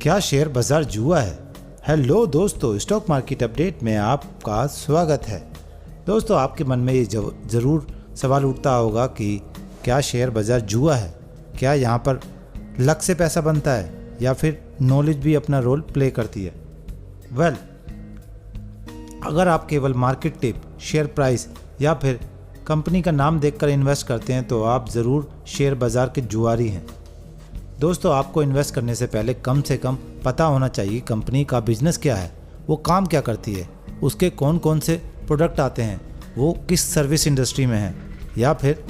क्या शेयर बाजार जुआ है? हेलो दोस्तों, स्टॉक मार्केट अपडेट में आपका स्वागत है। दोस्तों, आपके मन में ये ज़रूर सवाल उठता होगा कि क्या शेयर बाजार जुआ है? क्या यहाँ पर लक से पैसा बनता है या फिर नॉलेज भी अपना रोल प्ले करती है? वेल, अगर आप केवल मार्केट टिप, शेयर प्राइस या फिर कंपनी का नाम देखकर इन्वेस्ट करते हैं तो आप ज़रूर शेयर बाज़ार के जुआरी हैं। दोस्तों, आपको इन्वेस्ट करने से कम पता होना चाहिए कंपनी का बिजनेस क्या है, वो काम क्या करती है, उसके कौन कौन से प्रोडक्ट आते हैं, वो किस सर्विस इंडस्ट्री में है, या फिर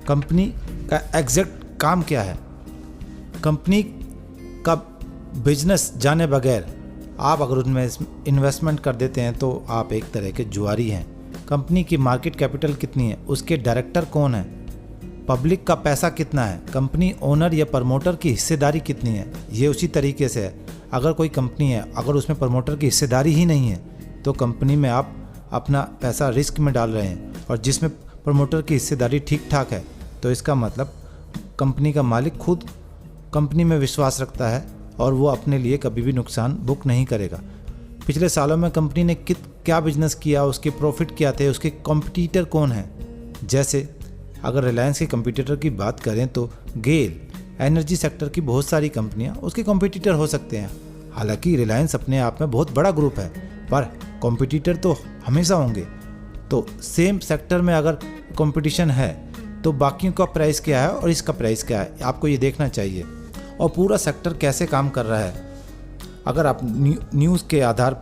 कंपनी का एग्जैक्ट काम क्या है। कंपनी का बिजनेस जाने बगैर आप अगर उनमें इन्वेस्टमेंट कर देते हैं तो आप एक तरह के जुआरी हैं। कंपनी की मार्केट कैपिटल कितनी है, उसके डायरेक्टर कौन है, पब्लिक का पैसा कितना है, कंपनी ओनर या प्रमोटर की हिस्सेदारी कितनी है, ये उसी तरीके से है। अगर कोई कंपनी है, अगर उसमें प्रमोटर की हिस्सेदारी ही नहीं है तो कंपनी में आप अपना पैसा रिस्क में डाल रहे हैं। और जिसमें प्रमोटर की हिस्सेदारी ठीक ठाक है तो इसका मतलब कंपनी का मालिक खुद कंपनी में विश्वास रखता है और वो अपने लिए कभी भी नुकसान बुक नहीं करेगा। पिछले सालों में कंपनी ने क्या बिजनेस किया, उसके प्रॉफिट क्या थे, उसके कॉम्पिटिटर कौन है। जैसे अगर रिलायंस के कंपटीटर की बात करें तो गेल, एनर्जी सेक्टर की बहुत सारी कंपनियां उसके कंपटीटर हो सकते हैं। हालांकि रिलायंस अपने आप में बहुत बड़ा ग्रुप है, पर कंपटीटर तो हमेशा होंगे। तो सेम सेक्टर में अगर कंपटीशन है तो बाकियों का प्राइस क्या है और इसका प्राइस क्या है, आपको ये देखना चाहिए। और पूरा सेक्टर कैसे काम कर रहा है। अगर आप न्यूज़ के आधार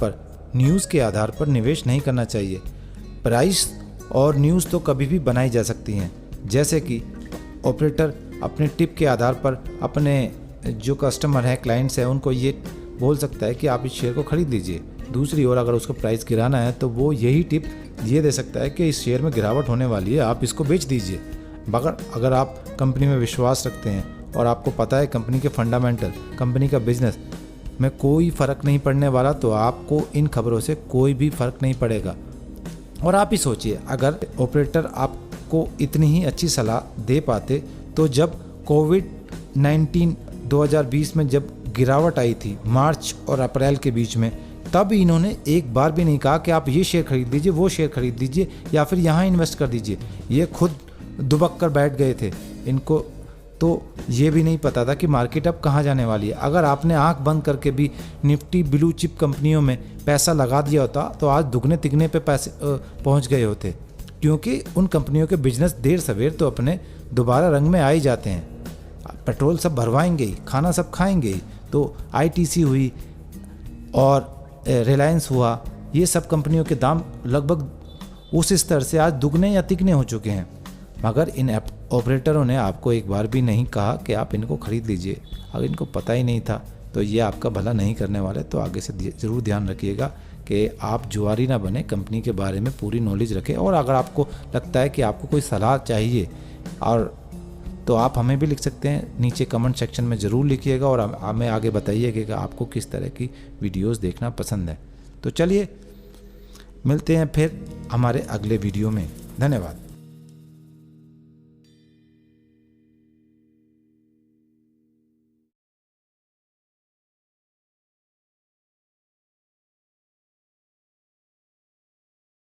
पर निवेश नहीं करना चाहिए। प्राइस और न्यूज़ तो कभी भी बनाई जा सकती हैं। जैसे कि ऑपरेटर अपने टिप के आधार पर अपने जो कस्टमर हैं, क्लाइंट्स हैं, उनको ये बोल सकता है कि आप इस शेयर को ख़रीद लीजिए। दूसरी ओर अगर उसको प्राइस गिराना है तो वो यही टिप ये दे सकता है कि इस शेयर में गिरावट होने वाली है, आप इसको बेच दीजिए। मगर अगर आप कंपनी में विश्वास रखते हैं और आपको पता है कंपनी के फंडामेंटल, कंपनी का बिजनेस में कोई फ़र्क नहीं पड़ने वाला, तो आपको इन खबरों से कोई भी फ़र्क नहीं पड़ेगा। और आप ही सोचिए, अगर ऑपरेटर आपको इतनी ही अच्छी सलाह दे पाते तो जब कोविड-19 2020 में जब गिरावट आई थी मार्च और अप्रैल के बीच में, तब इन्होंने एक बार भी नहीं कहा कि आप ये शेयर खरीद लीजिए, वो शेयर खरीद लीजिए या फिर यहाँ इन्वेस्ट कर दीजिए। ये खुद दुबक कर बैठ गए थे। इनको तो ये भी नहीं पता था कि मार्केट अब कहाँ जाने वाली है। अगर आपने आंख बंद करके भी निफ्टी ब्लू चिप कंपनियों में पैसा लगा दिया होता तो आज दुगने तिगने पे पैसे पहुंच गए होते, क्योंकि उन कंपनियों के बिजनेस देर सवेर तो अपने दोबारा रंग में आ ही जाते हैं। पेट्रोल सब भरवाएंगे ही, खाना सब खाएंगे ही। तो आईटीसी हुई और रिलायंस हुआ, ये सब कंपनियों के दाम लगभग उस स्तर से आज दुगने या तिगने हो चुके हैं। मगर इन ऑपरेटरों ने आपको एक बार भी नहीं कहा कि आप इनको खरीद लीजिए। अगर इनको पता ही नहीं था तो ये आपका भला नहीं करने वाले। तो आगे से ज़रूर ध्यान रखिएगा कि आप जुआरी ना बने, कंपनी के बारे में पूरी नॉलेज रखें। और अगर आपको लगता है कि आपको कोई सलाह चाहिए और तो आप हमें भी लिख सकते हैं, नीचे कमेंट सेक्शन में ज़रूर लिखिएगा और हमें आगे बताइएगा कि आपको किस तरह की वीडियोज़ देखना पसंद है। तो चलिए मिलते हैं फिर हमारे अगले वीडियो में। धन्यवाद।